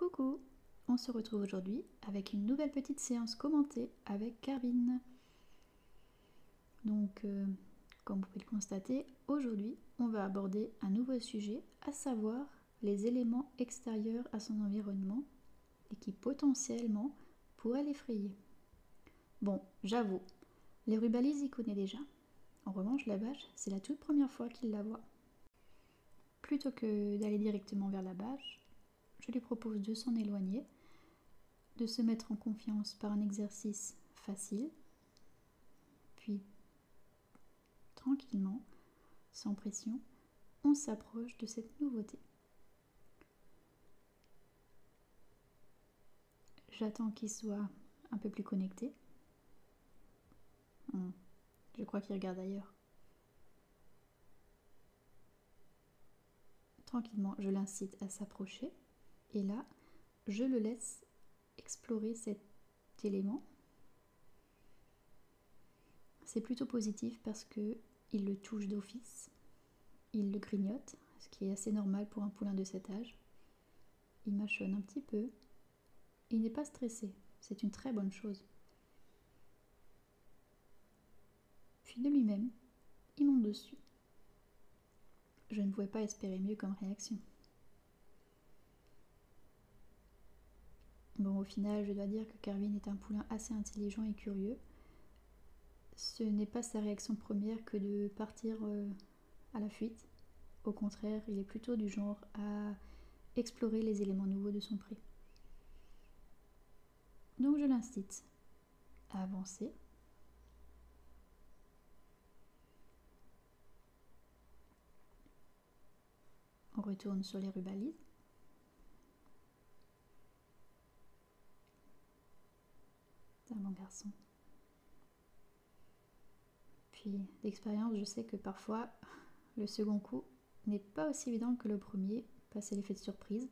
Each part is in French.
Coucou, on se retrouve aujourd'hui avec une nouvelle petite séance commentée avec Carvin. Donc, comme vous pouvez le constater, aujourd'hui on va aborder un nouveau sujet, à savoir les éléments extérieurs à son environnement et qui potentiellement pourraient l'effrayer. Bon, j'avoue, les rubalises y connaît déjà. En revanche, la vache, c'est la toute première fois qu'il la voit. Plutôt que d'aller directement vers la vache, je lui propose de s'en éloigner, de se mettre en confiance par un exercice facile, puis tranquillement, sans pression, on s'approche de cette nouveauté. J'attends qu'il soit un peu plus connecté. Je crois qu'il regarde ailleurs. Tranquillement, je l'incite à s'approcher et là, je le laisse explorer cet élément. C'est plutôt positif parce que il le touche d'office, il le grignote, ce qui est assez normal pour un poulain de cet âge. Il mâchonne un petit peu. Il n'est pas stressé, c'est une très bonne chose. Puis de lui-même, il monte dessus. Je ne pouvais pas espérer mieux comme réaction. Bon, au final, je dois dire que Carvin est un poulain assez intelligent et curieux. Ce n'est pas sa réaction première que de partir à la fuite. Au contraire, il est plutôt du genre à explorer les éléments nouveaux de son pré. Donc je l'incite à avancer. On retourne sur les rubalises. C'est un bon garçon. Puis d'expérience, je sais que parfois, le second coup n'est pas aussi évident que le premier, passer l'effet de surprise.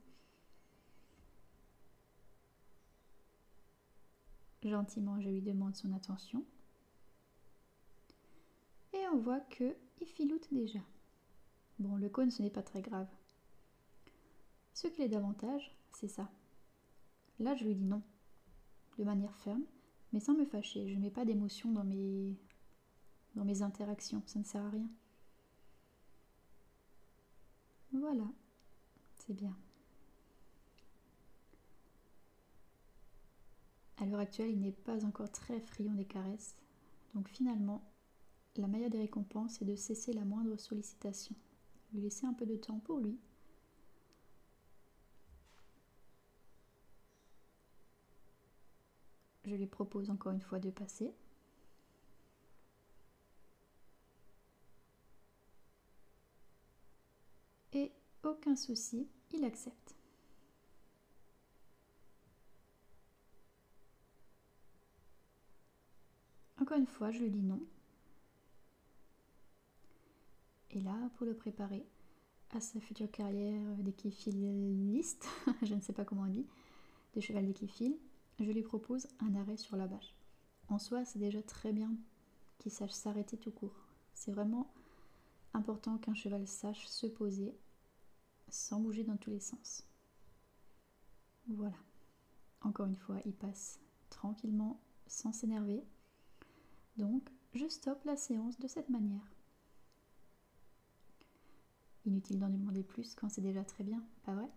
Gentiment, je lui demande son attention. Et on voit qu'il filoute déjà. Bon, le cône, ce n'est pas très grave. Ce qui est davantage, c'est ça. Là, je lui dis non, de manière ferme, mais sans me fâcher. Je ne mets pas d'émotion dans mes interactions, ça ne sert à rien. Voilà, c'est bien. À l'heure actuelle, il n'est pas encore très friand des caresses, donc finalement, la meilleure des récompenses est de cesser la moindre sollicitation, lui laisser un peu de temps pour lui. Je lui propose encore une fois de passer. Et aucun souci, il accepte. Encore une fois, je lui dis non. Et là, pour le préparer à sa future carrière d'équifiliste, je ne sais pas comment on dit, de cheval d'équifile, je lui propose un arrêt sur la bâche. En soi, c'est déjà très bien qu'il sache s'arrêter tout court. C'est vraiment important qu'un cheval sache se poser sans bouger dans tous les sens. Voilà. Encore une fois, il passe tranquillement, sans s'énerver. Donc, je stoppe la séance de cette manière. Inutile d'en demander plus quand c'est déjà très bien, pas vrai ?